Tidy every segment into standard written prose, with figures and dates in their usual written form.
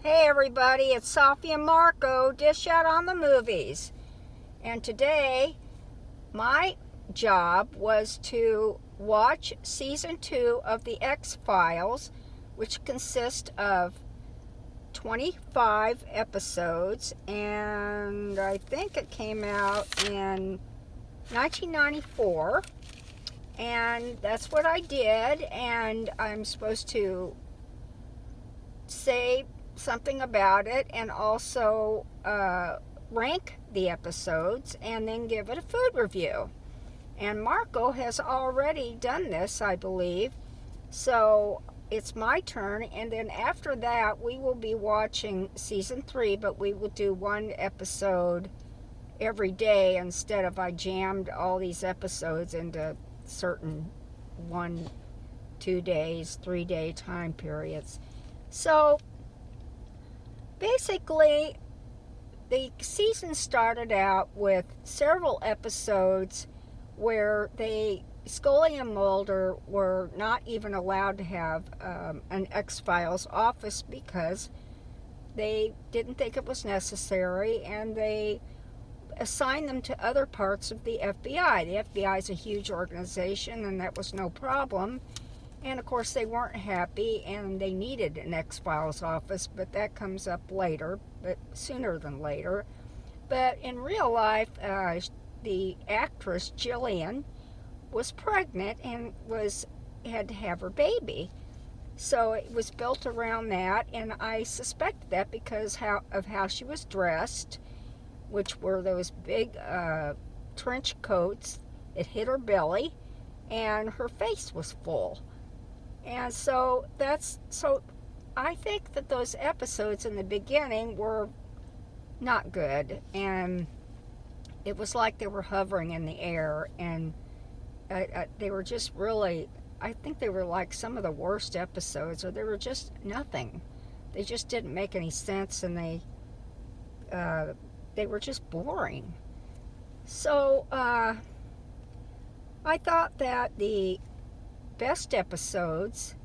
Hey everybody, it's Safi and Marco, Dish Out on the Movies. And today, my job was to watch Season 2 of The X-Files, which consists of 25 episodes, and I think it came out in 1994. And that's what I did, and I'm supposed to say something about it and also rank the episodes and then give it a food review. And Marco has already done this, I believe. So it's my turn, and then after that we will be watching season 3, but we will do one episode every day instead of I jammed all these episodes into certain 1, 2 days, 3-day time periods. So basically, the season started out with several episodes where Scully and Mulder were not even allowed to have an X-Files office because they didn't think it was necessary, and they assigned them to other parts of the FBI. The FBI is a huge organization, and that was no problem. And of course they weren't happy and they needed an X-Files office, but that comes up later, but sooner than later. But in real life, the actress Jillian was pregnant and had to have her baby. So it was built around that, and I suspect that because of how she was dressed, which were those big trench coats that hit her belly, and her face was full. And so I think that those episodes in the beginning were not good, and it was like they were hovering in the air, and they were just really, I think they were like some of the worst episodes, or they were just nothing. They just didn't make any sense, and they were just boring. So I thought that the best episodes,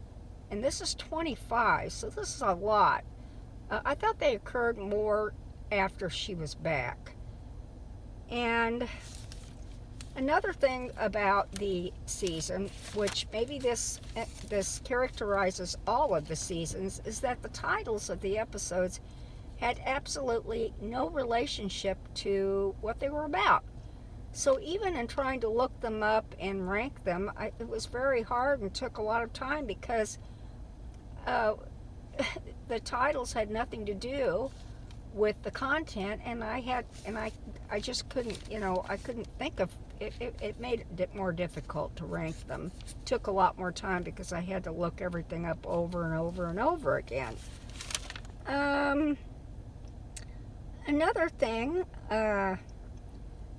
and this is 25, so this is a lot. I thought they occurred more after she was back. And another thing about the season, which maybe this characterizes all of the seasons, is that the titles of the episodes had absolutely no relationship to what they were about. So even in trying to look them up and rank them, it was very hard and took a lot of time because the titles had nothing to do with the content, and I just couldn't, I couldn't think of it. It made it more difficult to rank them. It took a lot more time because I had to look everything up over and over and over again. Another thing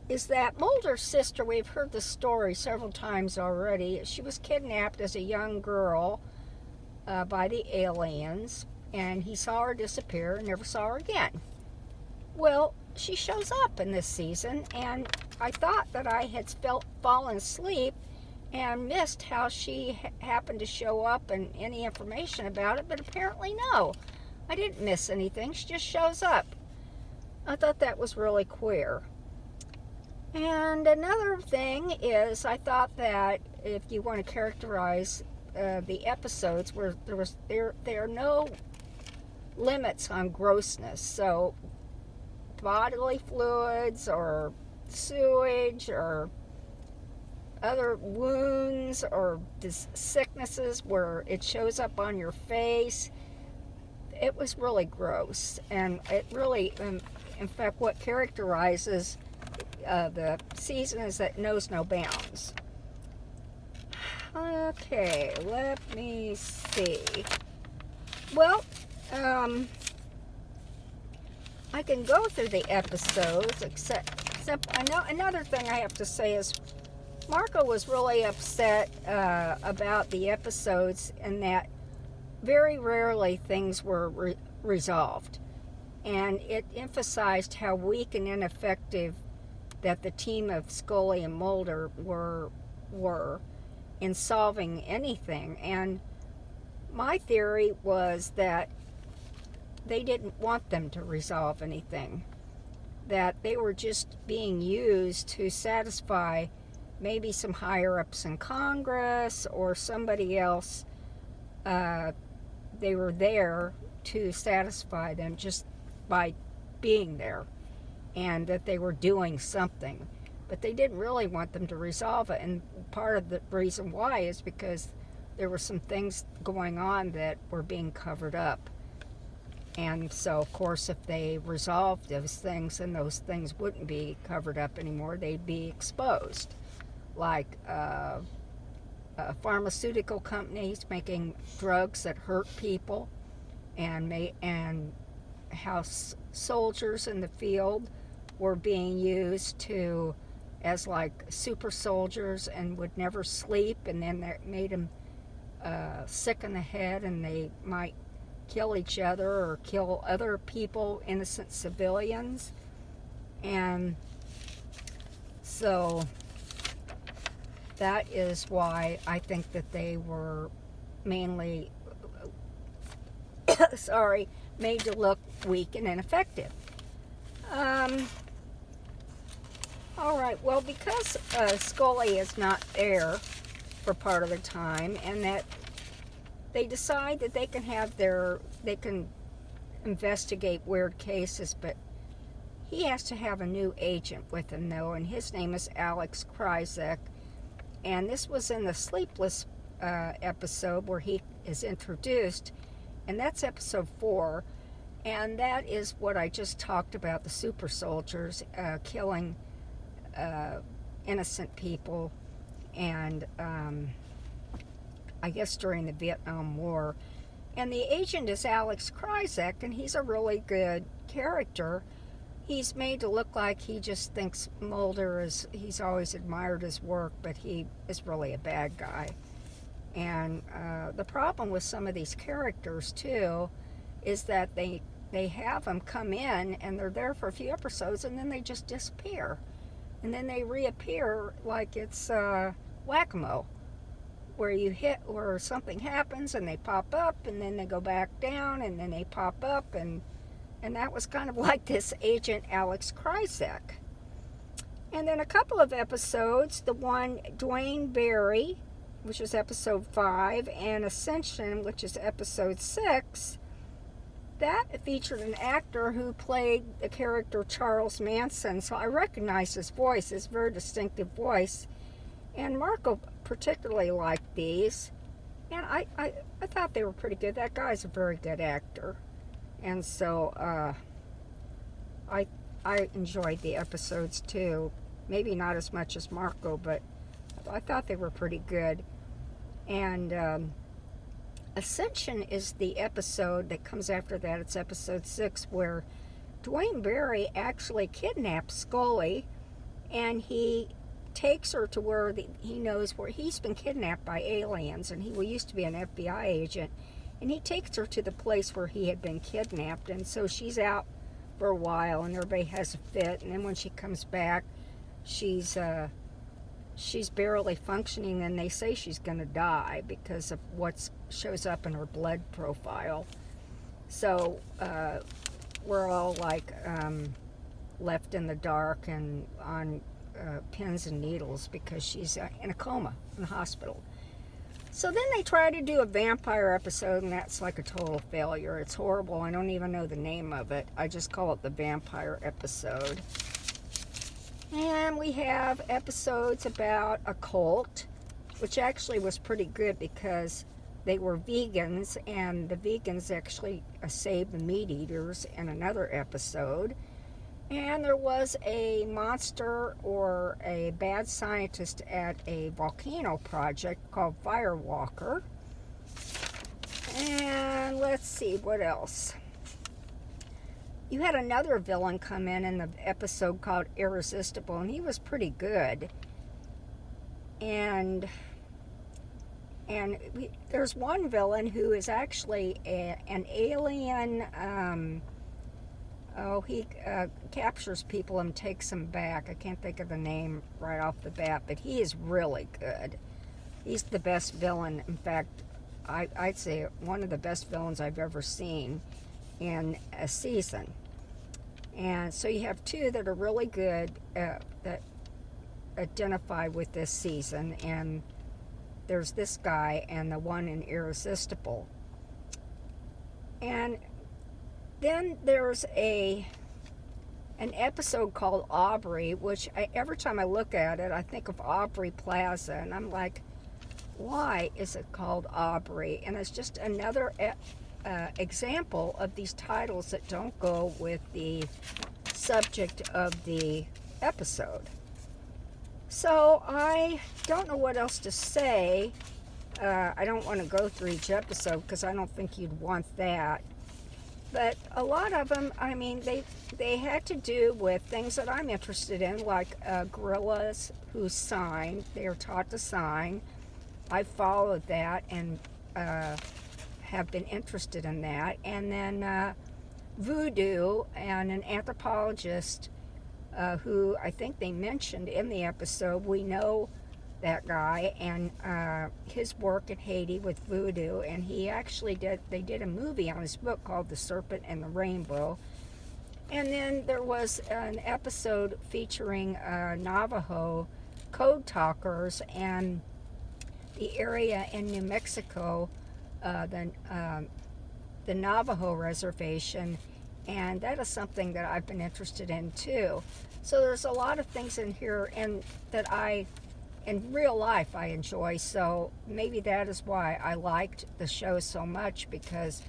is that Mulder's sister, we've heard the story several times already, she was kidnapped as a young girl by the aliens, and he saw her disappear and never saw her again. Well, she shows up in this season, and I thought that I had fallen asleep and missed how she happened to show up and any information about it, but apparently no. I didn't miss anything. She just shows up. I thought that was really queer. And another thing is, I thought that if you want to characterize the episodes, where there are no limits on grossness. So bodily fluids or sewage or other wounds or sicknesses where it shows up on your face, it was really gross. And it really, in fact, what characterizes the season is that it knows no bounds. Okay, let me see. Well, I can go through the episodes, except I know another thing I have to say is Marco was really upset about the episodes, and that very rarely things were resolved. And it emphasized how weak and ineffective that the team of Scully and Mulder were in solving anything. And my theory was that they didn't want them to resolve anything, that they were just being used to satisfy maybe some higher-ups in Congress or somebody else. They were there to satisfy them just by being there, and that they were doing something. But they didn't really want them to resolve it, and part of the reason why is because there were some things going on that were being covered up. And so, of course, if they resolved those things and those things wouldn't be covered up anymore, they'd be exposed. Like pharmaceutical companies making drugs that hurt people, and how soldiers in the field were being used as like super soldiers and would never sleep, and then that made them sick in the head, and they might kill each other or kill other people, innocent civilians. And so that is why I think that they were mainly made to look weak and ineffective. All right, well, because Scully is not there for part of the time, and that they decide that they can investigate weird cases, but he has to have a new agent with him, though, and his name is Alex Krizak. And this was in the Sleepless episode where he is introduced, and that's episode 4. And that is what I just talked about, the super soldiers killing innocent people, and I guess during the Vietnam War. And the agent is Alex Krizak, and he's a really good character. He's made to look like he just thinks Mulder he's always admired his work, but he is really a bad guy. And the problem with some of these characters, too, is that they have them come in, and they're there for a few episodes, and then they just disappear. And then they reappear like it's whack-a-mole, where something happens, and they pop up, and then they go back down, and then they pop up, and that was kind of like this agent Alex Krizak. And then a couple of episodes, the one Dwayne Barry, which is episode 5, and Ascension, which is episode 6, that featured an actor who played the character Charles Manson, so I recognize his voice, his very distinctive voice. And Marco particularly liked these, and I thought they were pretty good. That guy's a very good actor. And so I enjoyed the episodes too. Maybe not as much as Marco, but I thought they were pretty good. And Ascension is the episode that comes after that. It's episode 6, where Dwayne Barry actually kidnaps Scully, and he takes her to where he knows where he's been kidnapped by aliens, and he used to be an FBI agent. And he takes her to the place where he had been kidnapped. And so she's out for a while, and everybody has a fit. And then when she comes back, she's barely functioning, and they say she's going to die because of what shows up in her blood profile. So we're all like left in the dark and on pins and needles because she's in a coma in the hospital. So then they try to do a vampire episode, and that's like a total failure. It's horrible. I don't even know the name of it. I just call it the vampire episode. And we have episodes about a cult, which actually was pretty good because they were vegans, and the vegans actually saved the meat eaters in another episode. And there was a monster or a bad scientist at a volcano project called Firewalker. And let's see, what else? You had another villain come in the episode called Irresistible, and he was pretty good. And there's one villain who is actually an alien. He captures people and takes them back. I can't think of the name right off the bat, but he is really good. He's the best villain. In fact, I'd say one of the best villains I've ever seen. in a season. And so you have two that are really good that identify with this season, and there's this guy and the one in Irresistible. And then there's an episode called Aubry, which every time I look at it, I think of Aubry Plaza, and I'm like, why is it called Aubry? And it's just another example of these titles that don't go with the subject of the episode. So I don't know what else to say. I don't want to go through each episode because I don't think you'd want that. But a lot of them, I mean, they had to do with things that I'm interested in, like gorillas who sign. They are taught to sign. I followed that and have been interested in that. And then voodoo, and an anthropologist who I think they mentioned in the episode. We know that guy and his work in Haiti with voodoo, and they did a movie on his book called The Serpent and the Rainbow. And then there was an episode featuring Navajo code talkers and the area in New Mexico, the Navajo reservation, and that is something that I've been interested in too. So there's a lot of things in here and that in real life I enjoy, so maybe that is why I liked the show so much, because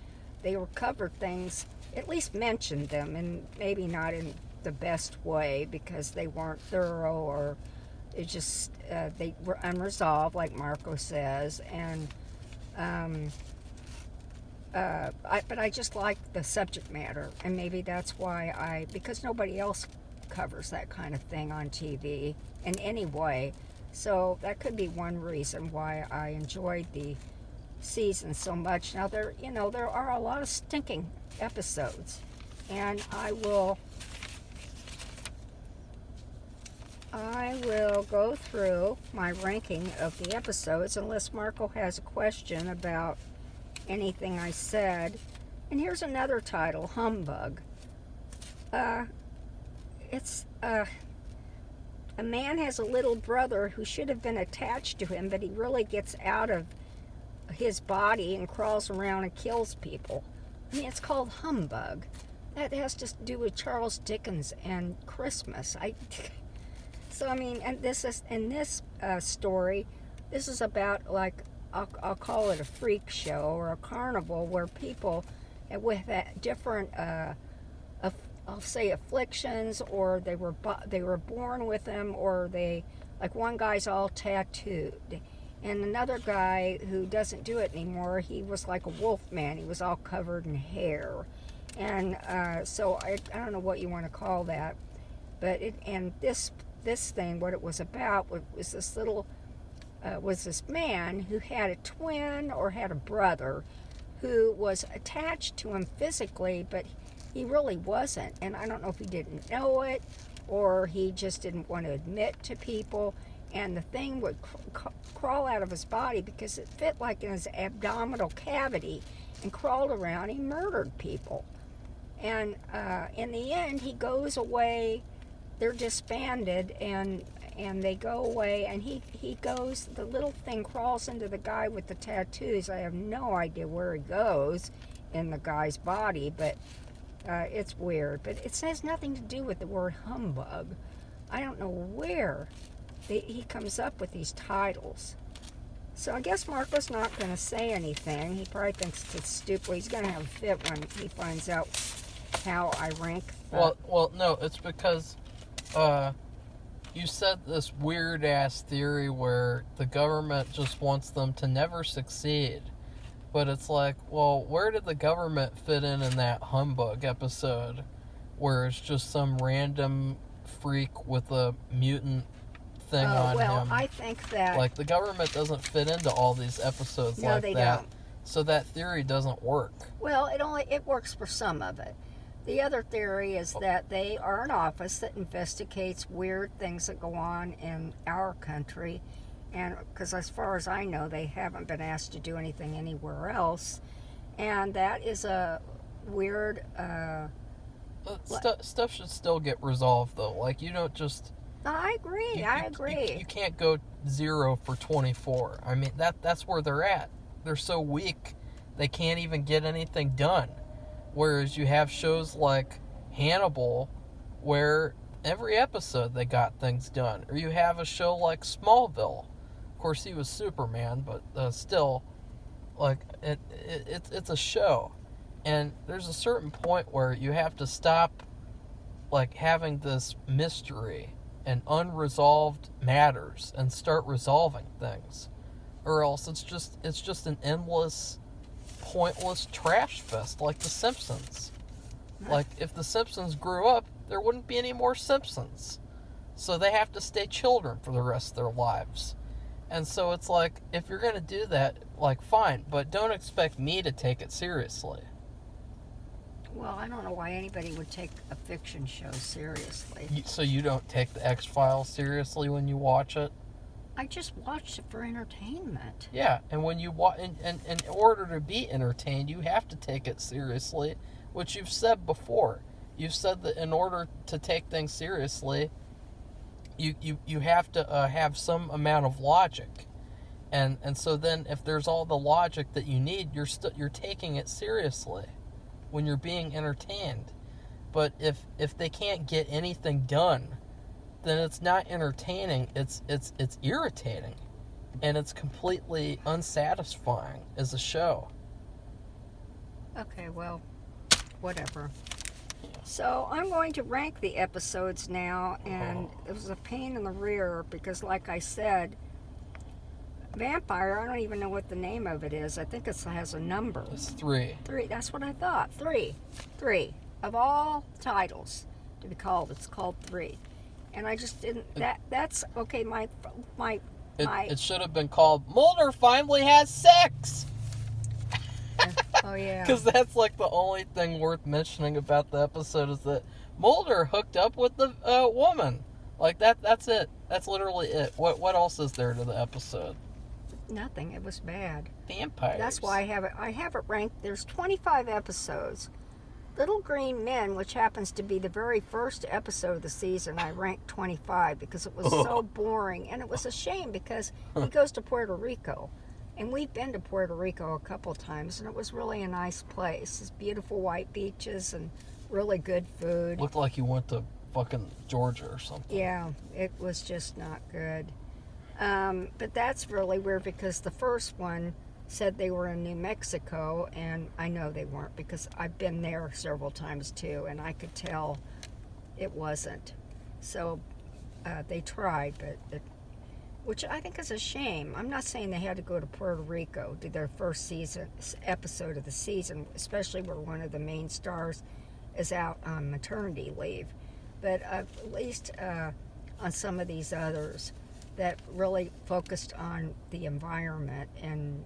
they were covered things, at least mentioned them, and maybe not in the best way because they weren't thorough, or it just they were unresolved, like Marco says, and but I just like the subject matter, and maybe that's why because nobody else covers that kind of thing on TV in any way. So that could be one reason why I enjoyed the season so much. Now there are a lot of stinking episodes, and I will go through my ranking of the episodes unless Marco has a question about anything I said. And here's another title, Humbug. It's a man has a little brother who should have been attached to him, but he really gets out of his body and crawls around and kills people. I mean, it's called Humbug. That has to do with Charles Dickens and Christmas. So I mean, and this is in this story. This is about, like, I'll call it a freak show or a carnival where people with different I'll say afflictions, or they were born with them, or like one guy's all tattooed, and another guy who doesn't do it anymore, he was like a wolf man. He was all covered in hair, and so I don't know what you want to call that, but this thing, what it was about was this man who had a twin or had a brother who was attached to him physically, but he really wasn't. And I don't know if he didn't know it or he just didn't want to admit to people. And the thing would crawl out of his body because it fit like in his abdominal cavity and crawled around. He murdered people. And in the end, he goes away. They're disbanded, and they go away, and he goes, the little thing crawls into the guy with the tattoos. I have no idea where he goes in the guy's body, but it's weird. But it has nothing to do with the word humbug. I don't know where he comes up with these titles. So I guess Marco's not going to say anything. He probably thinks it's stupid. He's going to have a fit when he finds out how I rank. Well, no, it's because you said this weird-ass theory where the government just wants them to never succeed. But it's like, well, where did the government fit in that Humbug episode where it's just some random freak with a mutant thing on him? Well, I think that... Like, the government doesn't fit into all these episodes like that. No, they don't. So that theory doesn't work. Well, it works for some of it. The other theory is that they are an office that investigates weird things that go on in our country, and because as far as I know, they haven't been asked to do anything anywhere else, and that is a weird. Stuff should still get resolved, though. Like, you don't just... I agree. You can't go 0 for 24. I mean, that's where they're at. They're so weak, they can't even get anything done. Whereas you have shows like Hannibal, where every episode they got things done. Or you have a show like Smallville. Of course, he was Superman, but still, like, it's a show. And there's a certain point where you have to stop, like, having this mystery and unresolved matters and start resolving things, or else it's just an endless, pointless trash fest like The Simpsons. Like, if The Simpsons grew up, there wouldn't be any more Simpsons, so they have to stay children for the rest of their lives. And so it's like, if you're gonna do that, like, fine, but don't expect me to take it seriously. Well, I don't know why anybody would take a fiction show seriously. So you don't take the X-Files seriously when you watch it? I just watched it for entertainment. Yeah, and when you and in order to be entertained, you have to take it seriously, which you've said before. You've said that in order to take things seriously, you have to have some amount of logic. And so then if there's all the logic that you need, you're taking it seriously when you're being entertained. But if they can't get anything done, then it's not entertaining, it's irritating. And it's completely unsatisfying as a show. Okay, well, whatever. So I'm going to rank the episodes now, and it was a pain in the rear because, like I said, Vampire, I don't even know what the name of it is. I think it has a number. It's 3. 3, that's what I thought. 3. Of all titles to be called, it's called 3. And I just didn't, that's, okay, It should have been called Mulder Finally Has Sex! Oh, yeah. Because that's like the only thing worth mentioning about the episode is that Mulder hooked up with the woman. Like, that's it. That's literally it. What else is there to the episode? Nothing. It was bad. Vampires. That's why I have it ranked. There's 25 episodes. Little Green Men, which happens to be the very first episode of the season, I ranked 25 because it was so boring. And it was a shame because he goes to Puerto Rico. And we've been to Puerto Rico a couple times, and it was really a nice place. It's beautiful white beaches and really good food. Looked like you went to fucking Georgia or something. Yeah, it was just not good. But that's really weird because the first one said they were in New Mexico, and I know they weren't because I've been there several times too, and I could tell it wasn't. So they tried, but which I think is a shame. I'm not saying they had to go to Puerto Rico to their first episode of the season, especially where one of the main stars is out on maternity leave. But at least on some of these others that really focused on the environment, and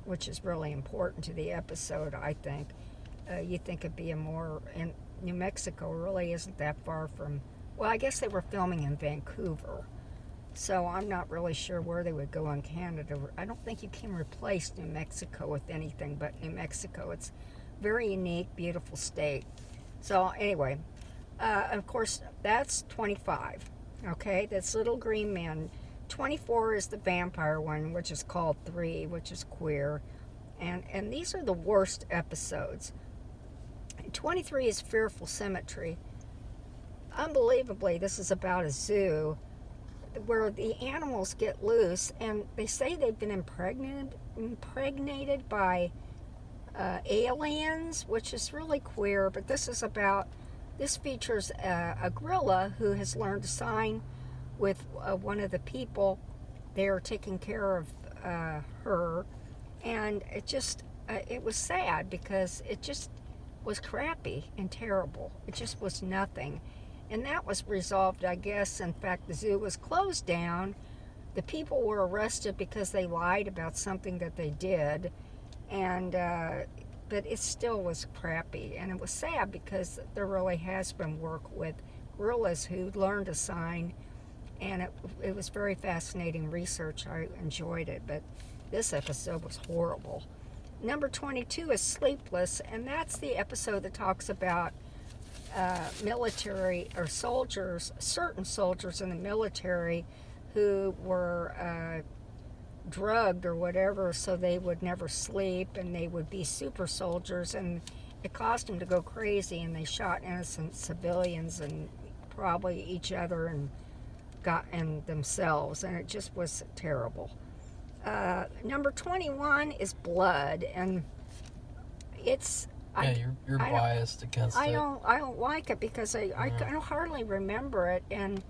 which is really important to the episode, I think. You'd think it'd be and New Mexico really isn't that far from, well, I guess they were filming in Vancouver. So I'm not really sure where they would go in Canada. I don't think you can replace New Mexico with anything but New Mexico. It's a very unique, beautiful state. So anyway, of course, that's 25. Okay, that's Little Green Men. 24 is the vampire one, which is called 3, which is queer. And these are the worst episodes. 23 is Fearful Symmetry. Unbelievably, this is about a zoo where the animals get loose, and they say they've been impregnated by aliens, which is really queer. But this features a gorilla who has learned to sign with one of the people. They're taking care of her, and it was sad because it just was crappy and terrible. It just was nothing. And that was resolved, I guess. In fact, the zoo was closed down. The people were arrested because they lied about something that they did. And but it still was crappy. And it was sad because there really has been work with gorillas who learned to sign. And it was very fascinating research. I enjoyed it. But this episode was horrible. Number 22 is Sleepless, and that's the episode that talks about military or soldiers, certain soldiers in the military who were drugged or whatever, so they would never sleep and they would be super soldiers, and it caused them to go crazy, and they shot innocent civilians and probably each other and themselves, and it just was terrible. Number 21 is Blood, and it's you're biased against it. I don't like it because I can hardly remember it, and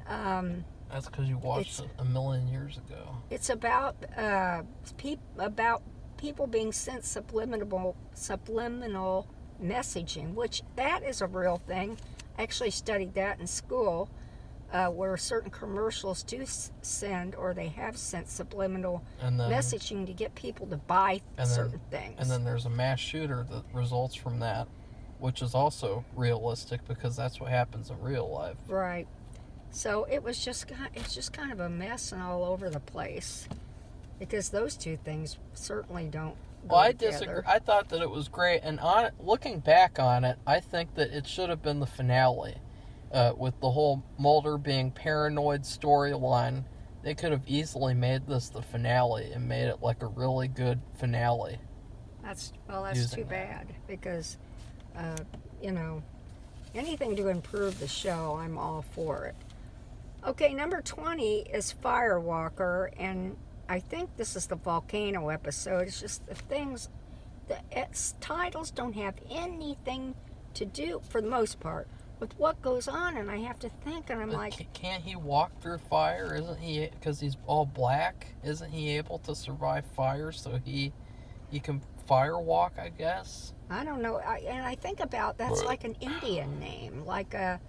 that's because you watched it a million years ago. It's about people being sent subliminal messaging, which that is a real thing. I actually studied that in school, where certain commercials do send, or they have sent subliminal messaging to get people to buy certain things. And then there's a mass shooter that results from that, which is also realistic because that's what happens in real life. Right. So it's just kind of a mess and all over the place, because those two things certainly don't go I together. disagree. I thought that it was great, and looking back on it, I think that it should have been the finale. With the whole Mulder being paranoid storyline, they could have easily made this the finale and made it like a really good finale. That's too bad, because anything to improve the show, I'm all for it. Okay, number 20 is Firewalker, and I think this is the volcano episode. It's just its titles don't have anything to do, for the most part, with what goes on, and I have to think, and I'm like... Can't he walk through fire? Isn't he, because he's all black, isn't he able to survive fire, so he can firewalk, I guess? I don't know, and I think about, that's like an Indian name, like a...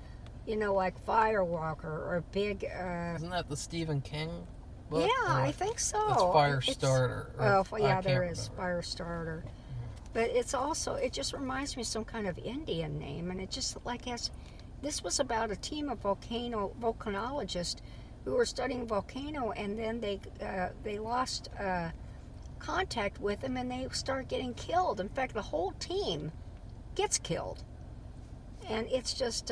like Firewalker or Big... Isn't that the Stephen King book? Yeah, I think so. It's Firestarter. There is Firestarter. But it's also, it just reminds me of some kind of Indian name, and it just this was about a team of volcanologists who were studying volcano, and then they lost contact with them, and they start getting killed. In fact, the whole team gets killed. And it's just...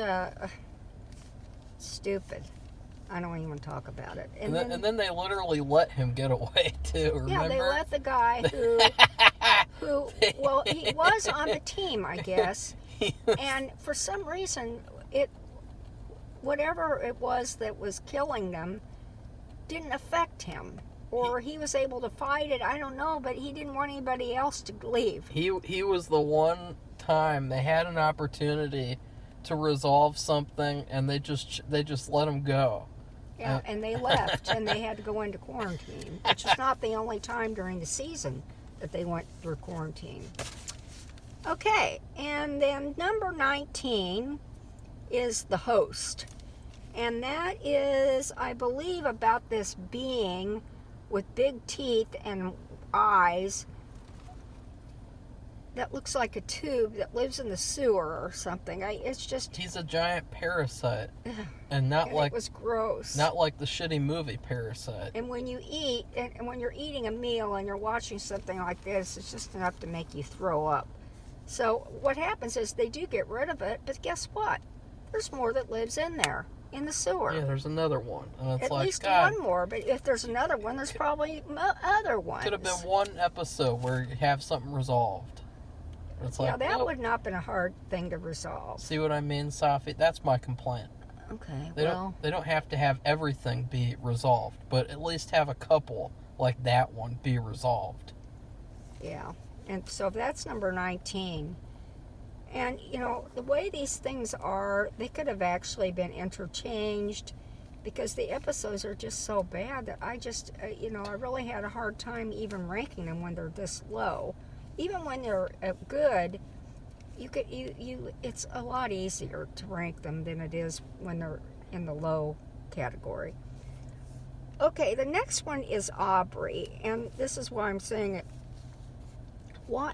stupid. I don't even talk about it. And then they literally let him get away too. Remember? Yeah, they let the guy who he was on the team, I guess. And for some reason, whatever it was that was killing them didn't affect him, or he was able to fight it. I don't know, but he didn't want anybody else to leave. He was the one time they had an opportunity to resolve something, and they just let him go. Yeah, and they left, and they had to go into quarantine, which is not the only time during the season that they went through quarantine. Okay, and then number 19 is The Host. And that is, I believe, about this being with big teeth and eyes that looks like a tube that lives in the sewer or something. It's just... He's a giant parasite. And it was gross. Not like the shitty movie Parasite. And when you eat, and when you're eating a meal and you're watching something like this, it's just enough to make you throw up. So what happens is they do get rid of it, but guess what? There's more that lives in there, in the sewer. Yeah, there's another one. And it's At least God, one more, but if there's another one, there's probably other ones. Could have been one episode where you have something resolved. It's like, that would not have been a hard thing to resolve. See what I mean, Safi? That's my complaint. Okay, They don't have to have everything be resolved, but at least have a couple like that one be resolved. Yeah, and so that's number 19. And, the way these things are, they could have actually been interchanged, because the episodes are just so bad that I just, I really had a hard time even ranking them when they're this low. Even when they're good, it's a lot easier to rank them than it is when they're in the low category. Okay, the next one is Aubry, and this is why I'm saying it.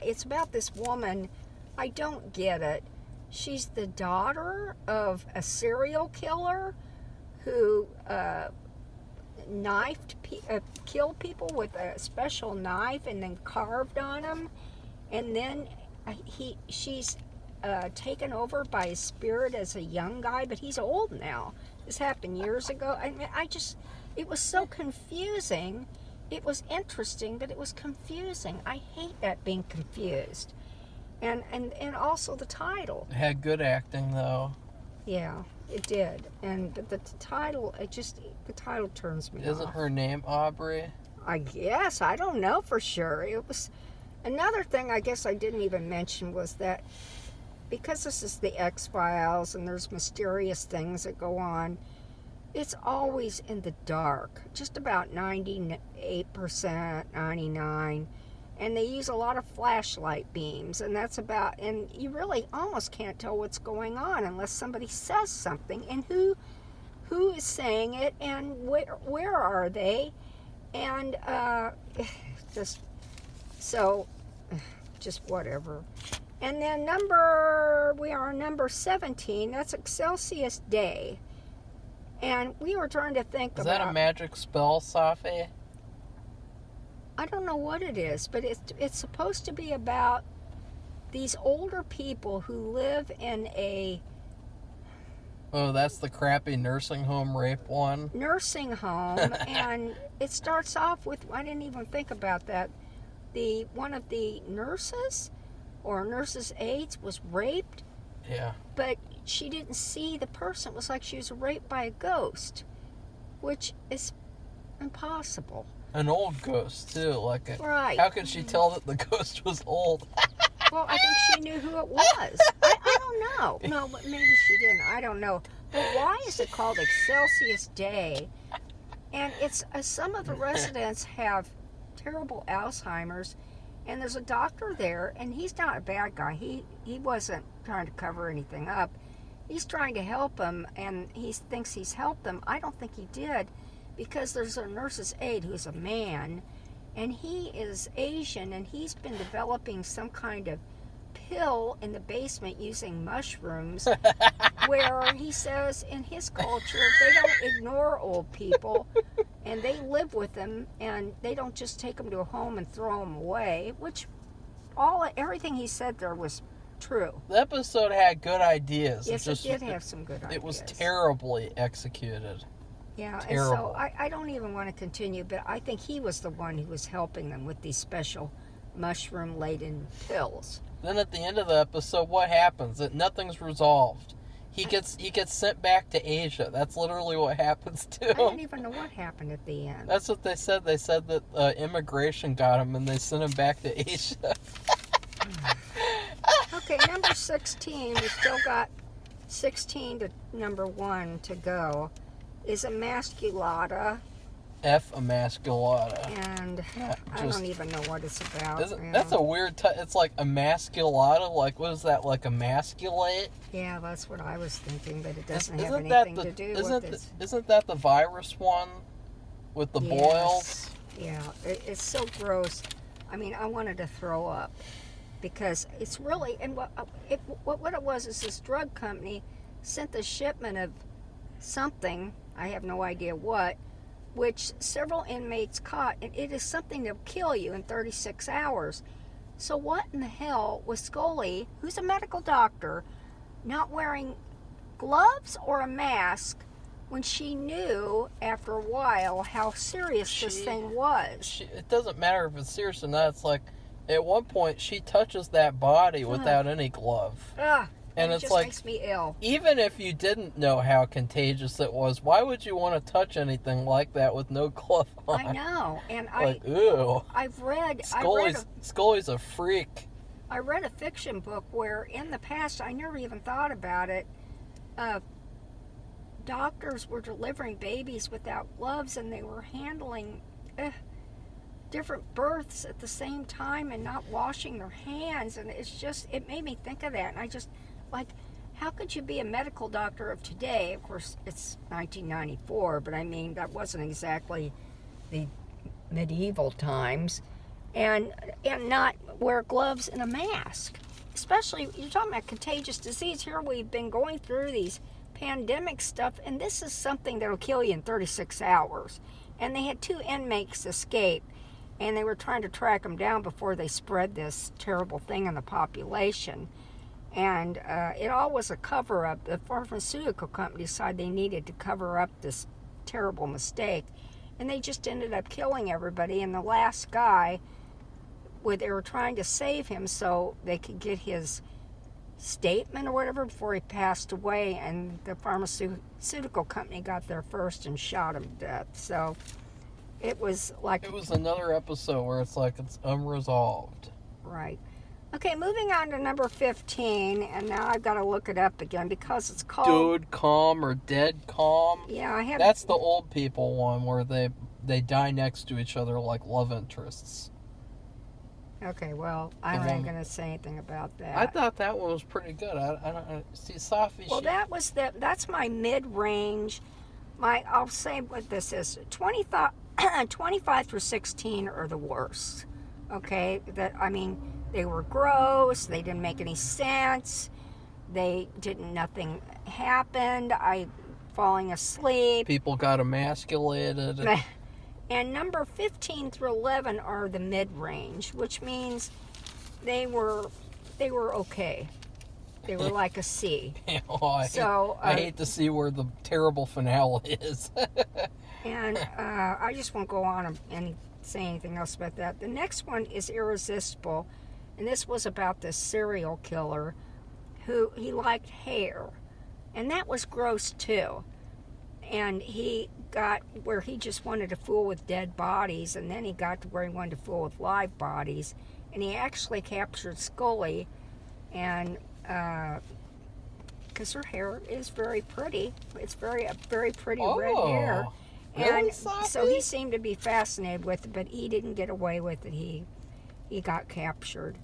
It's about this woman. I don't get it. She's the daughter of a serial killer who killed people with a special knife and then carved on them, and then she's taken over by a spirit as a young guy, but he's old now. This happened years ago. I mean, it was so confusing. It was interesting, but it was confusing. I hate that, being confused. And also the title. It had good acting, though. Yeah, it did. But the title, the title turns me off. Isn't her name Aubry? I guess. I don't know for sure. It was another thing I guess I didn't even mention was that because this is the X-Files and there's mysterious things that go on, it's always in the dark. Just about 98%, 99%. And they use a lot of flashlight beams, and and you really almost can't tell what's going on unless somebody says something, and who is saying it, and where are they, and just whatever. And then we are number 17. That's Excelsius Day, and we were trying to think about. Is that a magic spell, Safi? I don't know what it is, but it's supposed to be about these older people who live in a... Oh, that's the crappy nursing home rape one? Nursing home, and it starts off with, I didn't even think about that, one of the nurses, or nurses' aides, was raped. Yeah. But she didn't see the person. It was like she was raped by a ghost, which is impossible. An old ghost, too. Right. How could she tell that the ghost was old? Well, I think she knew who it was. I don't know. No, but maybe she didn't. I don't know. But why is it called Excelsius Day? And it's some of the residents have terrible Alzheimer's, and there's a doctor there, and he's not a bad guy. He wasn't trying to cover anything up. He's trying to help them, and he thinks he's helped them. I don't think he did. Because there's a nurse's aide who's a man, and he is Asian, and he's been developing some kind of pill in the basement using mushrooms, where he says in his culture they don't ignore old people, and they live with them, and they don't just take them to a home and throw them away, which everything he said there was true. The episode had good ideas. Yes, it did have some good ideas. It was terribly executed. Yeah, Terrible. And so I don't even want to continue, but I think he was the one who was helping them with these special mushroom-laden pills. Then at the end of the episode, what happens? Nothing's resolved. He gets sent back to Asia. That's literally what happens to him. I don't even know what happened at the end. That's what they said. They said that immigration got him, and they sent him back to Asia. Okay, number 16. We still got 16 to number 1 to go. Is Emasculata. Emasculata. And I don't even know what it's about. That's a weird... it's like Emasculata. Like, what is that? Like emasculate? Yeah, that's what I was thinking, but it doesn't have anything to do with this. Isn't that the virus one? With the boils? Yeah, it's so gross. I mean, I wanted to throw up. Because it's really... And what it was is this drug company sent the shipment of something... I have no idea what, which several inmates caught, and it is something that'll kill you in 36 hours. So what in the hell was Scully, who's a medical doctor, not wearing gloves or a mask when she knew after a while how serious this thing was? It doesn't matter if it's serious or not. It's like, at one point, she touches that body without any glove. And it's just like, makes me ill. Even if you didn't know how contagious it was, why would you want to touch anything like that with no glove on? I know, and ew. Scully's a freak. I read a fiction book where, in the past, I never even thought about it. Doctors were delivering babies without gloves, and they were handling different births at the same time and not washing their hands, and it made me think of that, and I just. Like, how could you be a medical doctor of today? Of course, it's 1994, but I mean, that wasn't exactly the medieval times. And not wear gloves and a mask. Especially, you're talking about contagious disease. Here we've been going through these pandemic stuff, and this is something that'll kill you in 36 hours. And they had 2 inmates escape, and they were trying to track them down before they spread this terrible thing in the population. And it all was a cover-up. The pharmaceutical company decided they needed to cover up this terrible mistake, and they just ended up killing everybody. And the last guy, they were trying to save him so they could get his statement or whatever before he passed away, and the pharmaceutical company got there first and shot him to death. So it was like... It was another episode where it's like it's unresolved. Right. Okay, moving on to number 15, and now I've got to look it up again because it's called... Dude Calm or Dead Calm. Yeah, I have... That's the old people one where they die next to each other like love interests. Okay, well, I ain't going to say anything about that. I thought that one was pretty good. I don't see Safi. Well, that's my mid-range. I'll say what this is. 25 through 16 are the worst. Okay, they were gross. They didn't make any sense. Nothing happened. Falling asleep. People got emasculated. And number 15 through 11 are the mid-range, which means they were okay. They were like a C. I hate to see where the terrible finale is. And I just won't go on and say anything else about that. The next one is Irresistible, and this was about this serial killer who he liked hair, and that was gross too. And he got where he just wanted to fool with dead bodies, and then he got to where he wanted to fool with live bodies, and he actually captured Scully, and because her hair is very pretty, it's very pretty red hair, really, and Safi? so he seemed to be fascinated with it, but he didn't get away with it. He got captured.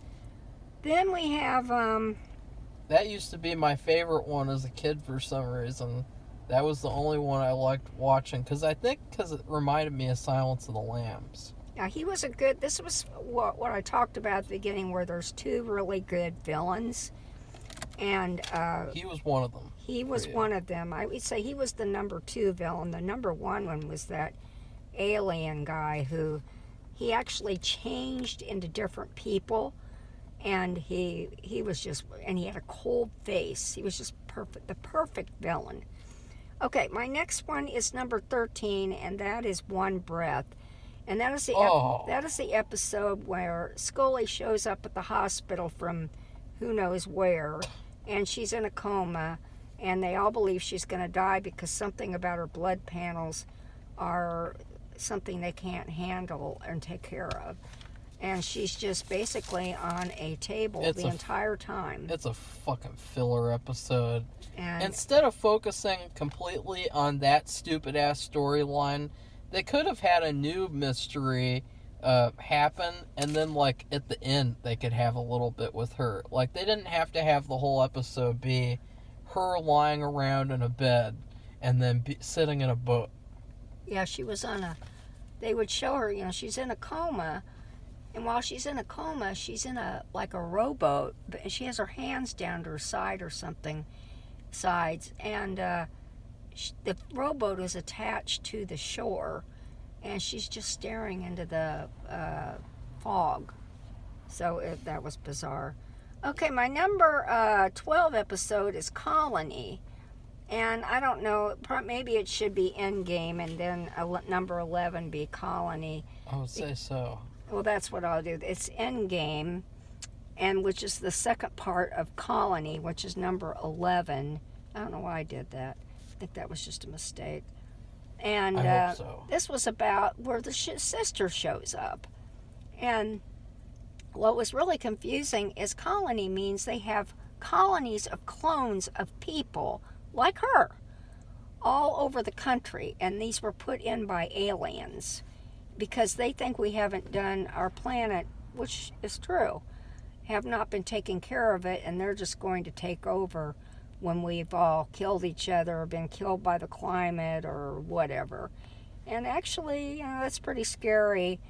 Then we have that used to be my favorite one as a kid for some reason. That was the only one I liked watching because it reminded me of Silence of the Lambs. Yeah, this was what I talked about at the beginning, where there's 2 really good villains, and he was one of them. He was one of them. I would say he was the number 2 villain. The number 1 one was that alien guy who he actually changed into different people, and he was just, and he had a cold face. He was just perfect, the perfect villain. Okay, my next one is number 13, and that is One Breath. And that is the episode where Scully shows up at the hospital from who knows where, and she's in a coma, and they all believe she's going to die because something about her blood panels are something they can't handle and take care of. And she's just basically on a table the entire time. It's a fucking filler episode. And instead of focusing completely on that stupid-ass storyline, they could have had a new mystery happen, and then, like, at the end, they could have a little bit with her. Like, they didn't have to have the whole episode be her lying around in a bed and then sitting in a boat. Yeah, she was they would show her, she's in a coma. And while she's in a coma, she's in a rowboat, but she has her hands down to her side or something, sides, and the rowboat is attached to the shore, and she's just staring into the fog. So that was bizarre. Okay, my number 12 episode is Colony, and I don't know, maybe it should be Endgame, and then number 11 be Colony. I would say so. Well, that's what I'll do. It's Endgame, and which is the second part of Colony, which is number 11. I don't know why I did that. I think that was just a mistake. And I hope so. This was about where the sister shows up. And what was really confusing is Colony means they have colonies of clones of people like her all over the country, and these were put in by aliens, because they think we haven't done our planet, which is true, have not been taking care of it, and they're just going to take over when we've all killed each other or been killed by the climate or whatever. And actually, that's pretty scary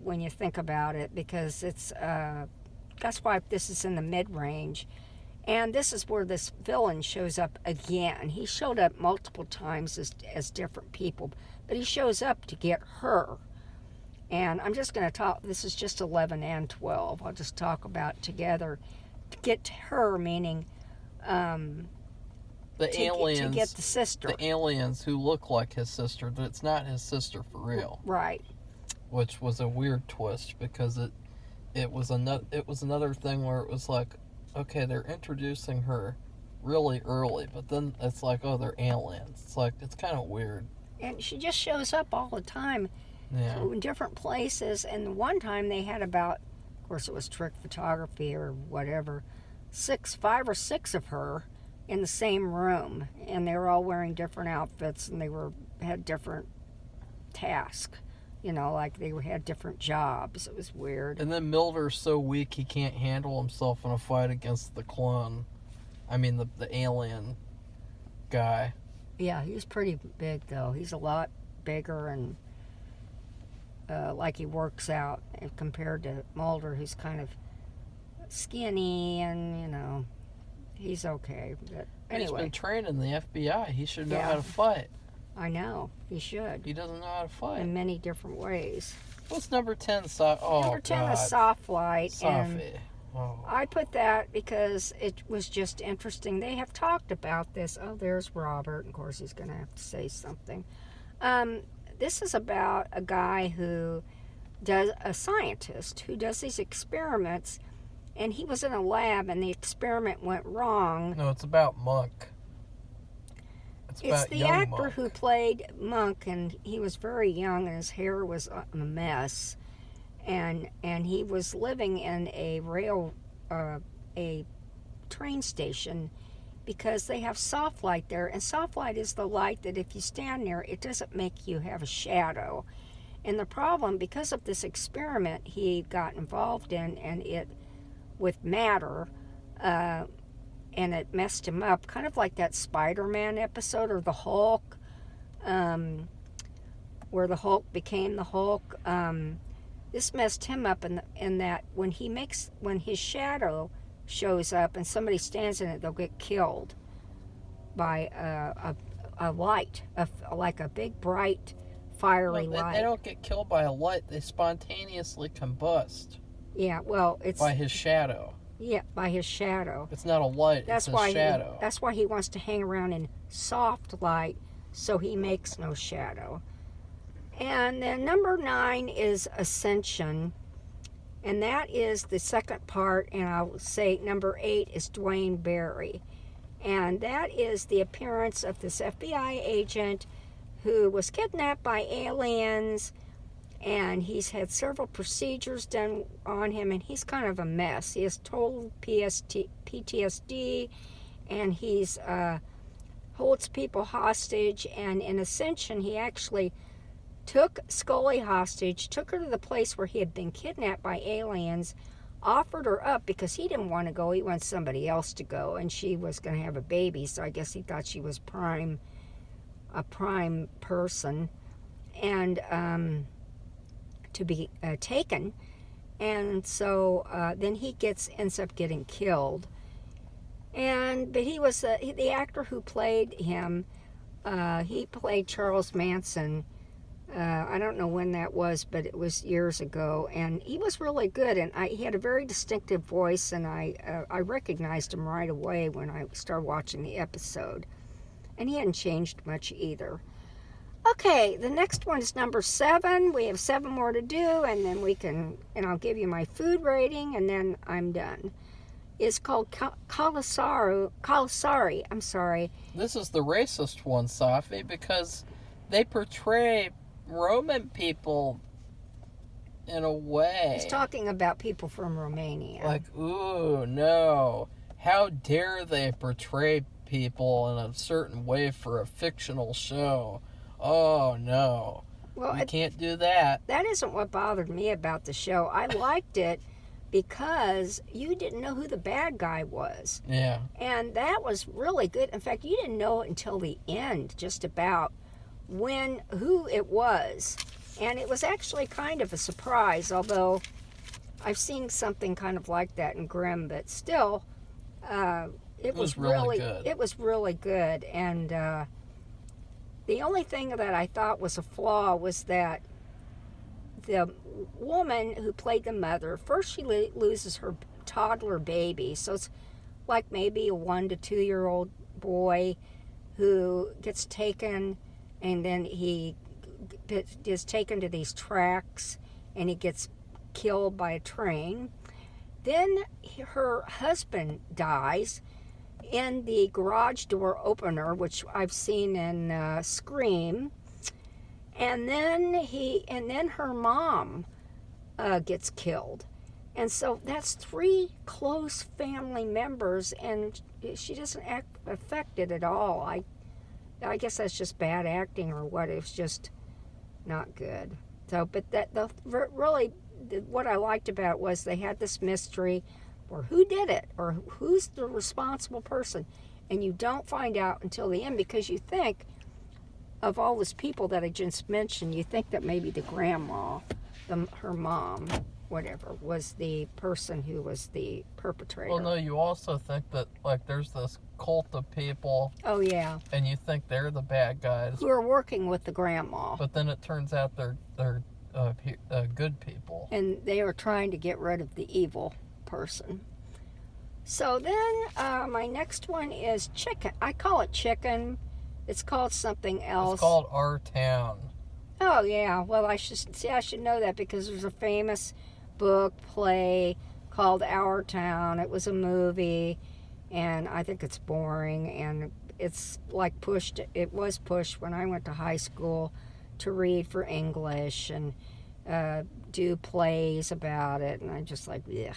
when you think about it, because it's that's why this is in the mid-range. And this is where this villain shows up again. He showed up multiple times as different people, but he shows up to get her. And I'm just going to talk, this is just 11 and 12. I'll just talk about together. To get to her, meaning the aliens. To get the sister. The aliens who look like his sister, but it's not his sister for real. Right. Which was a weird twist because it was another thing where it was like, okay, they're introducing her really early, but then it's like, oh, they're aliens. It's like, it's kind of weird. And she just shows up all the time. Yeah. In different places. And one time they had about, of course it was trick photography or whatever, 5 or 6 of her in the same room, and they were all wearing different outfits, and they had different tasks, like they had different jobs. It was weird. And then Milder's so weak he can't handle himself in a fight against the clone. I mean the alien guy. Yeah, he's pretty big though. He's a lot bigger and like he works out compared to Mulder, who's kind of skinny and he's okay. But anyway, he's been trained in the FBI. He should know how to fight. I know he should. He doesn't know how to fight in many different ways. What's number 10? Number 10 is Soft Light. Safi. And I put that because it was just interesting. They have talked about this. Oh, there's Robert. Of course, he's going to have to say something. This is about a guy a scientist who does these experiments, and he was in a lab and the experiment went wrong. No, it's about Monk. It's the actor Monk. who played Monk, and he was very young and his hair was a mess. And he was living in a train station because they have soft light there, and soft light is the light that if you stand near, it doesn't make you have a shadow. And the problem, because of this experiment he got involved in, and it with matter, and it messed him up, kind of like that Spider-Man episode or the Hulk, where the Hulk became the Hulk. This messed him up in that when his shadow shows up and somebody stands in it, they'll get killed by a light, like a big bright fiery light. They don't get killed by a light. They spontaneously combust. Yeah, well, it's by his shadow. Yeah, by his shadow. It's not a light, it's a shadow. That's why he wants to hang around in soft light, so he makes no shadow. And then number 9 is Ascension, and that is the second part, and I'll say number 8 is Dwayne Barry. And that is the appearance of this FBI agent who was kidnapped by aliens, and he's had several procedures done on him, and he's kind of a mess. He has total PTSD, and he's holds people hostage, and in Ascension he actually took Scully hostage, took her to the place where he had been kidnapped by aliens, offered her up because he didn't want to go, he wanted somebody else to go, and she was going to have a baby, so I guess he thought she was a prime person, and to be taken. And so then he ends up getting killed. But he was the actor who played him. He played Charles Manson. I don't know when that was, but it was years ago, and he was really good. And he had a very distinctive voice, and I recognized him right away when I started watching the episode. And he hadn't changed much either. Okay, the next one is number 7. We have 7 more to do, and then I'll give you my food rating, and then I'm done. It's called Kalasari. I'm sorry. This is the racist one, Safi, because they portray Roman people in a way. He's talking about people from Romania. Like, ooh, no. How dare they portray people in a certain way for a fictional show? Oh, no. Well, you can't do that. That isn't what bothered me about the show. I liked it because you didn't know who the bad guy was. Yeah. And that was really good. In fact, you didn't know it until the end, just about who it was. And it was actually kind of a surprise, although I've seen something kind of like that in Grimm, but still, It was really good. It was really good, and the only thing that I thought was a flaw was that the woman who played the mother, first she loses her toddler baby, so it's like maybe a 1 to 2 year old boy who gets taken, and then he is taken to these tracks, and he gets killed by a train. Then her husband dies in the garage door opener, which I've seen in Scream. And then her mom gets killed. And so that's 3 close family members, and she doesn't act affected at all. I guess that's just bad acting or what. It was just not good. So, but what I liked about it was they had this mystery, or who did it, or who's the responsible person, and you don't find out until the end, because you think of all those people that I just mentioned, you think that maybe the grandma, her mom, whatever, was the person who was the perpetrator. Well, no, you also think that, like, there's this cult of people. Oh, yeah. And you think they're the bad guys. Who are working with the grandma. But then it turns out they're good people. And they are trying to get rid of the evil person. So then my next one is chicken. I call it chicken. It's called something else. It's called Our Town. Oh, yeah. Well, I should know that, because there's a famous book, play called Our Town. It was a movie, and I think it's boring, and it's like it was pushed when I went to high school to read for English and do plays about it, and I just like, ugh.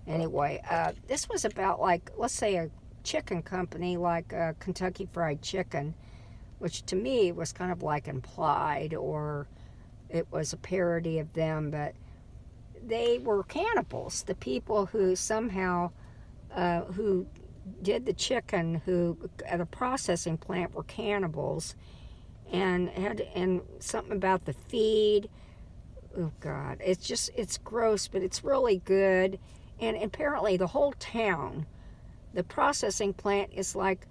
Anyway, this was about, like, let's say a chicken company like Kentucky Fried Chicken, which to me was kind of like implied, or it was a parody of them, but they were cannibals. The people who somehow who did the chicken, who at a processing plant, were cannibals, and something about the feed. Oh God, it's gross, but it's really good. And apparently the whole town, the processing plant is like,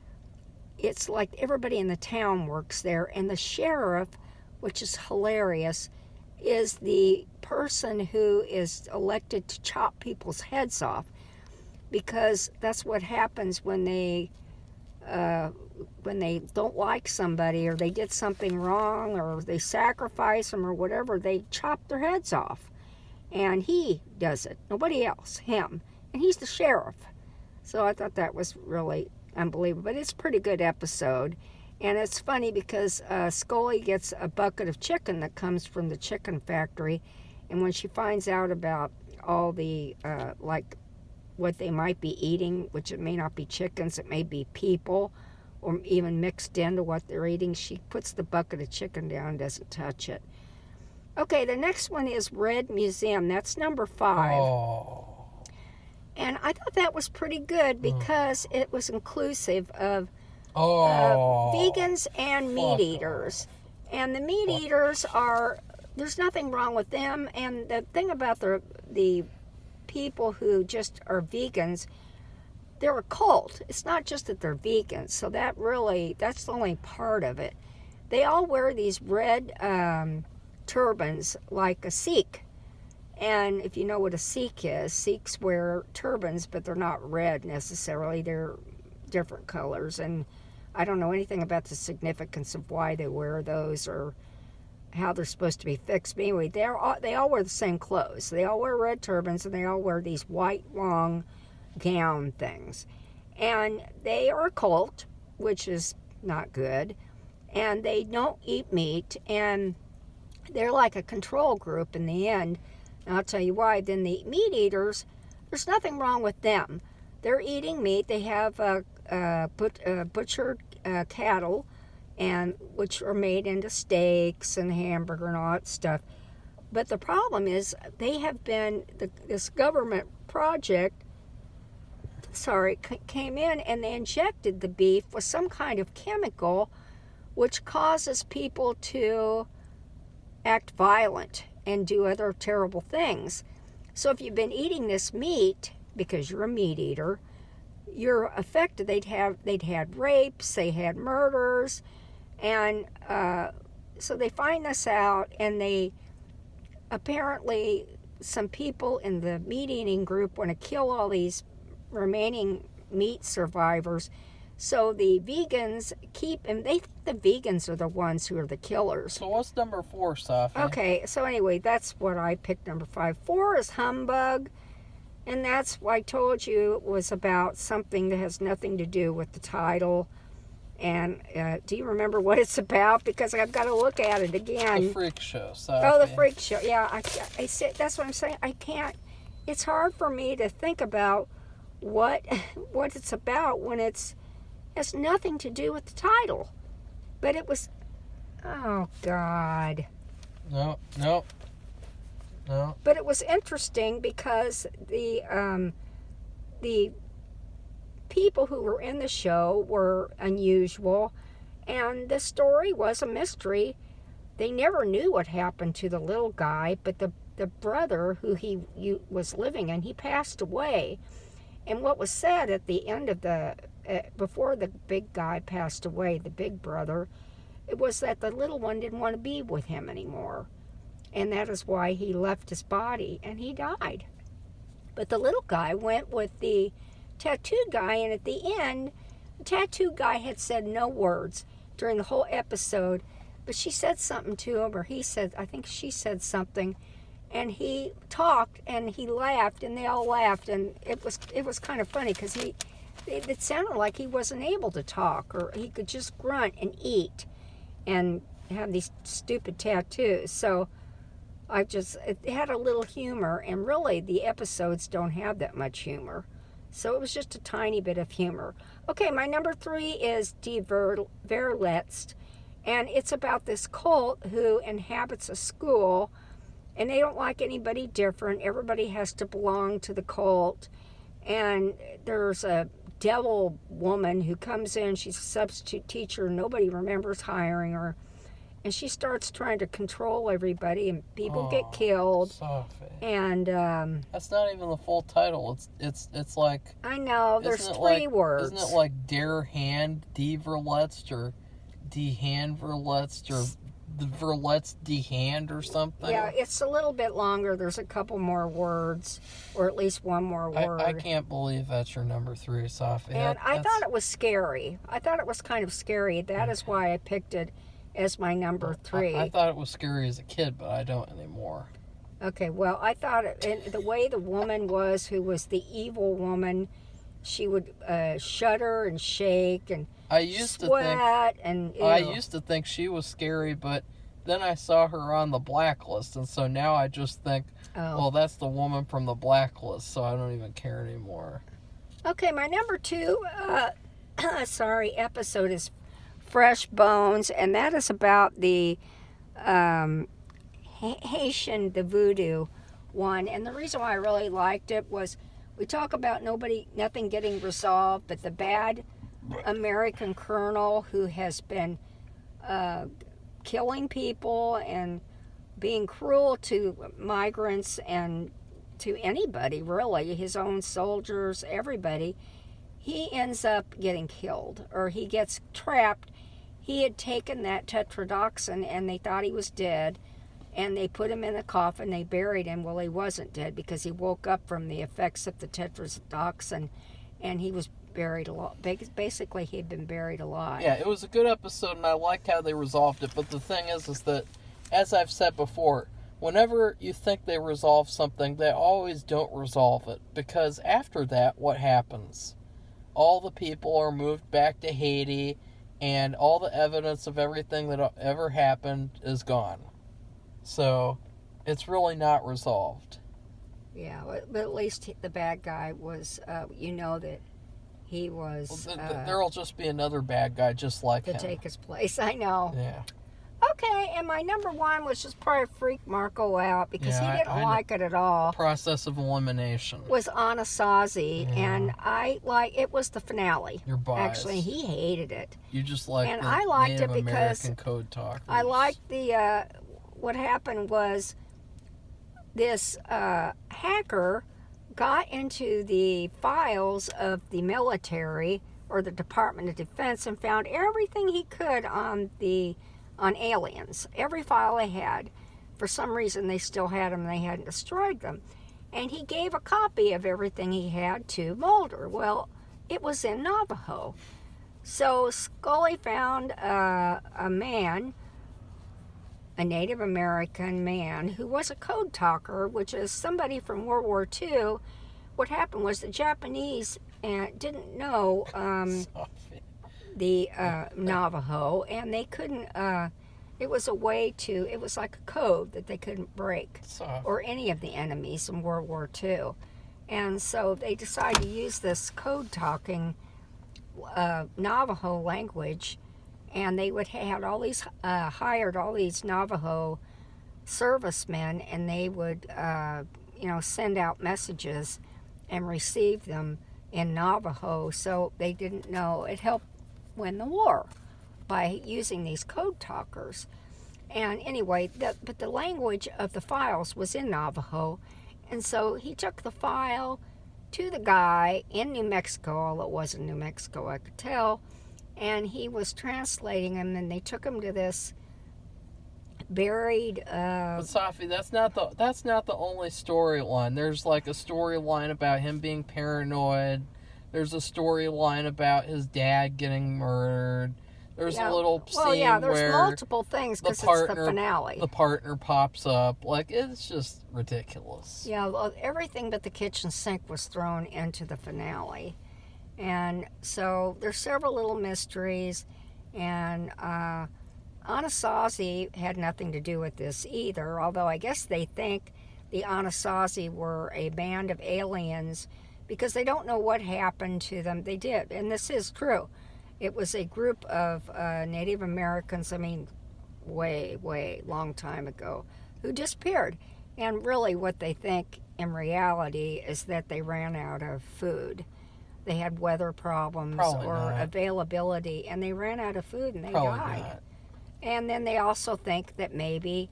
it's like everybody in the town works there, and the sheriff, which is hilarious, is the person who is elected to chop people's heads off, because that's what happens when they don't like somebody, or they did something wrong, or they sacrifice them or whatever, they chop their heads off. And he does it, nobody else, him. And he's the sheriff. So I thought that was really unbelievable. But it's a pretty good episode. And it's funny because Scully gets a bucket of chicken that comes from the chicken factory. And when she finds out about all the, like, what they might be eating, which it may not be chickens, it may be people, or even mixed into what they're eating, she puts the bucket of chicken down and doesn't touch it. Okay, the next one is Red Museum. That's number 5. Oh. And I thought that was pretty good because it was inclusive of vegans and meat eaters. And the meat eaters there's nothing wrong with them. And the thing about the people who just are vegans, they're a cult. It's not just that they're vegans. So that's the only part of it. They all wear these red turbans like a Sikh. And if you know what a Sikh is, Sikhs wear turbans, but they're not red necessarily. They're different colors. And I don't know anything about the significance of why they wear those or how they're supposed to be fixed. But anyway, they all wear the same clothes. They all wear red turbans, and they all wear these white, long gown things. And they are a cult, which is not good. And they don't eat meat, and they're like a control group in the end. And I'll tell you why. Then the meat eaters, there's nothing wrong with them. They're eating meat. They have butchered cattle, and which are made into steaks and hamburger and all that stuff. But the problem is they have been, this government project, came in and they injected the beef with some kind of chemical which causes people to act violent and do other terrible things. So if you've been eating this meat because you're a meat eater, you're affected. They'd had rapes, they had murders, and so they find this out, and they apparently some people in the meat eating group want to kill all these remaining meat survivors. So the vegans keep, and they think the vegans are the ones who are the killers. So what's number 4, Safi? Okay, so anyway, that's what I picked, number 5. 4 is Humbug, and that's why I told you it was about something that has nothing to do with the title. And do you remember what it's about? Because I've got to look at it again. The Freak Show, Safi. Oh, the Freak Show. Yeah, I said, that's what I'm saying. I can't. It's hard for me to think about what it's about when it has nothing to do with the title. But it was. Oh God. No. But it was interesting because the people who were in the show were unusual, and the story was a mystery. They never knew what happened to the little guy, but the brother who he was living in, he passed away. And what was said at the end of before the big guy passed away, the big brother, it was that the little one didn't want to be with him anymore. And that is why he left his body, and he died. But the little guy went with the tattoo guy, and at the end, the tattoo guy had said no words during the whole episode, but she said something to him, or he said, I think she said something, and he talked, and he laughed, and they all laughed, and it was kind of funny, because it sounded like he wasn't able to talk, or he could just grunt and eat, and have these stupid tattoos. So it had a little humor, and really the episodes don't have that much humor. So it was just a tiny bit of humor. Okay, my number 3 is Die Verlitz, and it's about this cult who inhabits a school, and they don't like anybody different. Everybody has to belong to the cult, and there's a devil woman who comes in. She's a substitute teacher. Nobody remembers hiring her. And she starts trying to control everybody, and people get killed. Safi. And that's not even the full title. It's like, I know there's 3 words. Isn't it like Der Hand Die Verletzt, or Die Hand Verletzt, or the Verletz Die Hand, or something? Yeah, it's a little bit longer. There's a couple more words, or at least one more word. I can't believe that's your number 3, Safi. And I thought it was scary. I thought it was kind of scary. That is why I picked it as my number 3. I thought it was scary as a kid, but I don't anymore. Okay, well, I thought and the way the woman was, who was the evil woman, she would shudder and shake and sweat. I used to think she was scary, but then I saw her on the blacklist, and so now I just think, well, that's the woman from the blacklist, so I don't even care anymore. Okay, my number 2 episode is Fresh Bones, and that is about the Haitian, the voodoo one. And the reason why I really liked it was, we talk about nothing getting resolved, but the bad American colonel who has been killing people and being cruel to migrants and to anybody, really, his own soldiers, everybody, he ends up getting killed, or he gets trapped. He had taken that tetrodotoxin, and they thought he was dead, and they put him in a coffin. They buried him. Well, he wasn't dead, because he woke up from the effects of the tetrodotoxin, and he was buried alive. Basically, he had been buried alive. Yeah, it was a good episode, and I liked how they resolved it. But the thing is that, as I've said before, whenever you think they resolve something, they always don't resolve it, because after that, what happens? All the people are moved back to Haiti, and all the evidence of everything that ever happened is gone. So, it's really not resolved. Yeah, but at least the bad guy was, that he was... Well, there'll just be another bad guy just like him. To take his place, I know. Yeah. Okay, and my number 1 was just probably freak Marco out, because he didn't like it at all. Process of elimination. Was Anasazi, and it was the finale. Your bias. Actually, he hated it. You just like and the I liked Native it because American code talkers. I liked the, what happened was this hacker got into the files of the military or the Department of Defense and found everything he could on aliens. Every file they had. For some reason, they still had them and they hadn't destroyed them. And he gave a copy of everything he had to Mulder. Well, it was in Navajo. So Scully found a man, a Native American man, who was a code talker, which is somebody from World War II. What happened was the Japanese didn't know the Navajo, and they couldn't, it was a way to, it was like a code that they couldn't break, or any of the enemies in World War II. And so they decided to use this code talking Navajo language, and they would have all these hired all these Navajo servicemen, and they would send out messages and receive them in Navajo, so they didn't know. It helped win the war by using these code talkers. And anyway, but the language of the files was in Navajo, and so he took the file to the guy in New Mexico, although it wasn't New Mexico, I could tell, and he was translating them, and they took him to this buried But Safi, that's not the only storyline. There's like a storyline about him being paranoid. There's a storyline about his dad getting murdered. There's a little scene there's where multiple things because it's the finale. The partner pops up. Like, it's just ridiculous. Yeah, well, everything but the kitchen sink was thrown into the finale. And so there's several little mysteries, and Anasazi had nothing to do with this either, although I guess they think the Anasazi were a band of aliens because they don't know what happened to them. They did, and this is true. It was a group of Native Americans, way long time ago, who disappeared. And really what they think in reality is that they ran out of food. They had weather problems availability, and they ran out of food and they died. Not. And then they also think that maybe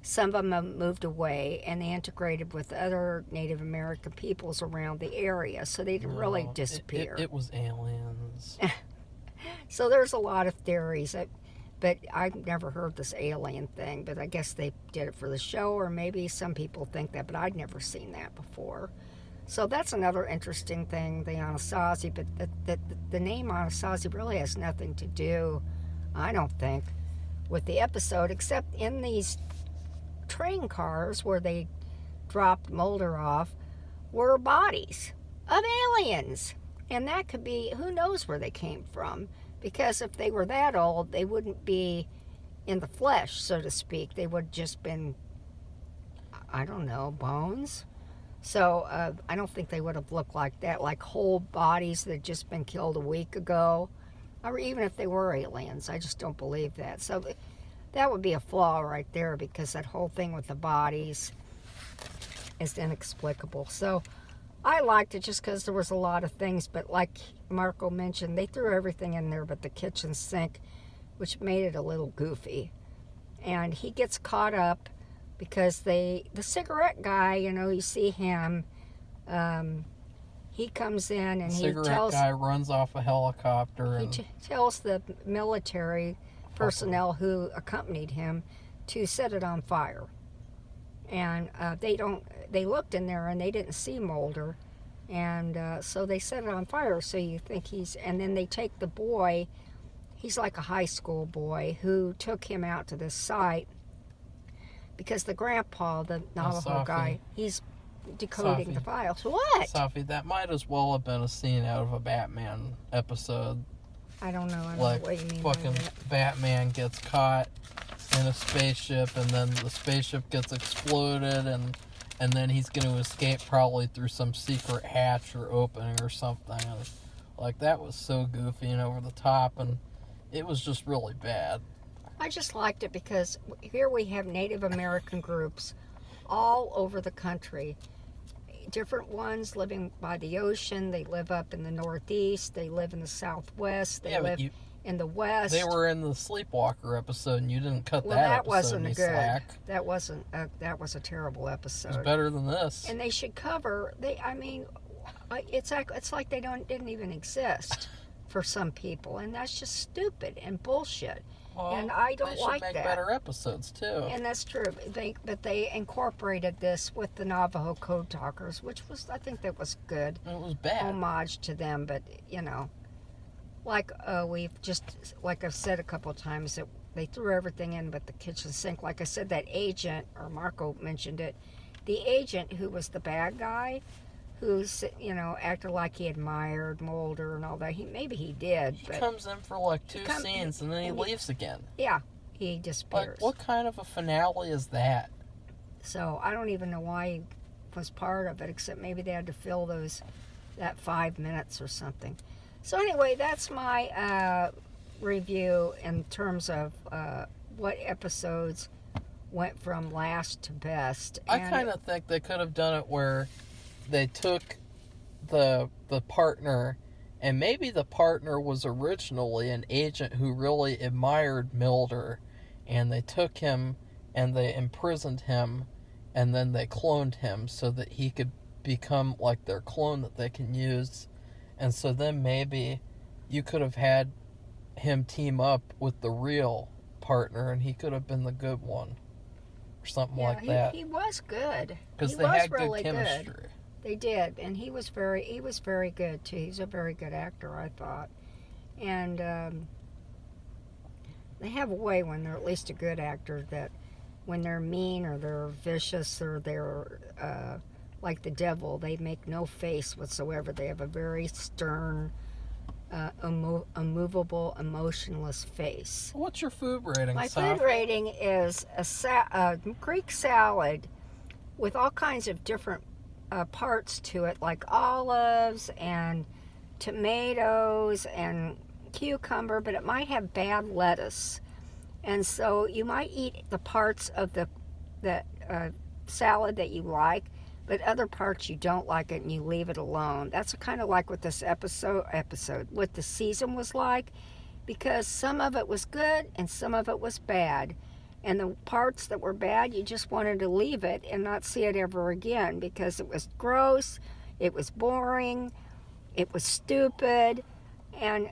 some of them moved away and they integrated with other Native American peoples around the area, so they didn't really disappear. It was aliens. So there's a lot of theories, but I've never heard this alien thing, but I guess they did it for the show, or maybe some people think that, but I'd never seen that before. So that's another interesting thing, the Anasazi, but the name Anasazi really has nothing to do, I don't think, with the episode, except in these train cars where they dropped Mulder off were bodies of aliens. And that could be, who knows where they came from, because if they were that old, they wouldn't be in the flesh, so to speak. They would have just been, I don't know, bones. So I don't think they would have looked like that, like whole bodies that had just been killed a week ago. Or even if they were aliens, I just don't believe that. So that would be a flaw right there, because that whole thing with the bodies is inexplicable. So I liked it just because there was a lot of things, but like Marco mentioned, they threw everything in there but the kitchen sink, which made it a little goofy. And he gets caught up because the cigarette guy, you see him, he comes in and the cigarette guy runs off a helicopter. He tells the military personnel who accompanied him to set it on fire. And they looked in there and they didn't see Mulder. And so they set it on fire. So you think and then they take the boy, he's like a high school boy, who took him out to this site because the grandpa, the Navajo guy, he's decoding the files. What? Safi, that might as well have been a scene out of a Batman episode. I don't know. I don't know what you mean. Fucking Batman gets caught in a spaceship, and then the spaceship gets exploded, and then he's going to escape probably through some secret hatch or opening or something. Like, that was so goofy and over the top, and it was just really bad. I just liked it because here we have Native American groups all over the country. different ones living by the ocean. They live up in the Northeast. They live in the Southwest. They live in the West. They were in the Sleepwalker episode, and you didn't cut well, that that episode. Wasn't you good. Slack. That wasn't. That was a terrible episode. It's better than this. And they should cover. It's like they didn't even exist for some people, and that's just stupid and bullshit. Well, and I don't like that. They should make better episodes too. And that's true. But they incorporated this with the Navajo Code Talkers, which I think that was good. It was bad. Homage to them, but like I've said a couple of times, that they threw everything in but the kitchen sink. Like I said, that agent, or Marco mentioned it, the agent who was the bad guy, who's acted like he admired Mulder and all that. Maybe he did. He comes in for like two scenes and then he leaves again. Yeah, he disappears. Like, what kind of a finale is that? So I don't even know why he was part of it, except maybe they had to fill that 5 minutes or something. So anyway, that's my review in terms of what episodes went from last to best. I kind of think they could have done it where they took the partner, and maybe the partner was originally an agent who really admired Mulder, and they took him and they imprisoned him, and then they cloned him so that he could become like their clone that they can use. And so then maybe you could have had him team up with the real partner, and he could have been the good one, or something like that. He was good. Because they had really good chemistry. Good. They did, and he was very good too. He's a very good actor, I thought. And they have a way when they're at least a good actor that when they're mean or they're vicious or they're like the devil, they make no face whatsoever. They have a very stern, immovable, emotionless face. What's your food rating, My Safi? food rating is a Greek salad with all kinds of different parts to it, like olives and tomatoes and cucumber, but it might have bad lettuce. And so you might eat the parts of the salad that you like, but other parts you don't like it and you leave it alone. That's kind of like what this episode, what the season was like, because some of it was good and some of it was bad. And the parts that were bad, you just wanted to leave it and not see it ever again because it was gross, it was boring, it was stupid, and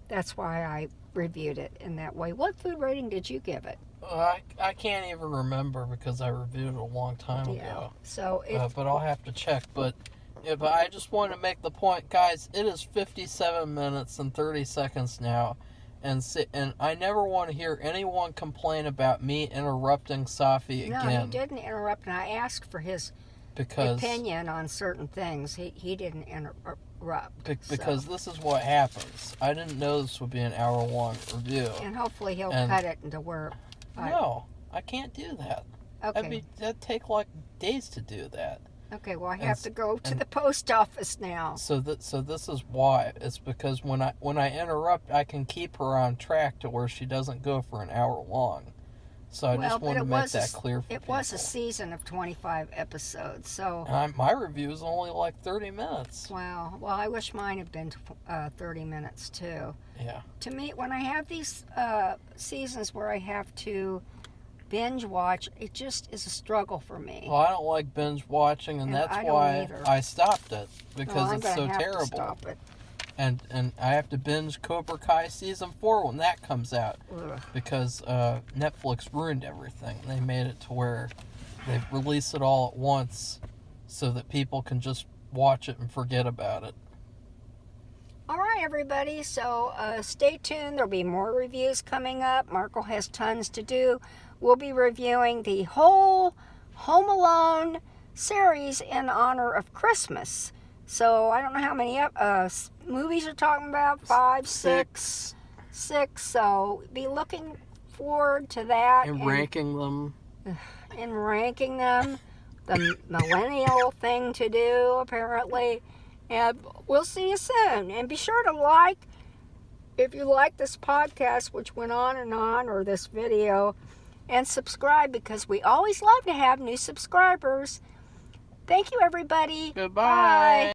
that's why I reviewed it in that way. What food rating did you give it? I can't even remember because I reviewed it a long time ago. So but I'll have to check. But I just want to make the point, guys, it is 57 minutes and 30 seconds now. And I never want to hear anyone complain about me interrupting Safi again. No, you didn't interrupt, and I asked for his opinion on certain things. He didn't interrupt. Because this is what happens. I didn't know this would be an hour-long review. And hopefully he'll cut it into where... No, I can't do that. Okay. That'd take like days to do that. Okay, well I have to go to the post office now. So this is why. It's because when I interrupt, I can keep her on track to where she doesn't go for an hour long. So I just want to make that clear for people. It was a season of 25 episodes, so... my review is only like 30 minutes. Wow. Well, I wish mine had been 30 minutes, too. Yeah. To me, when I have these seasons where I have to binge watch, it just is a struggle for me. Well, I don't like binge watching, and that's why I stopped it, because it's so terrible. To stop it. And I have to binge Cobra Kai season 4 when that comes out. Ugh. Because Netflix ruined everything. They made it to where they release it all at once so that people can just watch it and forget about it. All right, everybody. So stay tuned. There'll be more reviews coming up. Marco has tons to do. We'll be reviewing the whole Home Alone series in honor of Christmas. So I don't know how many movies you're talking about. 5, 6. So be looking forward to that. And ranking them. And ranking them. The millennial thing to do, apparently. And we'll see you soon. And be sure to like, if you like this podcast, which went on, or this video, and subscribe, because we always love to have new subscribers. Thank you, everybody. Goodbye. Bye.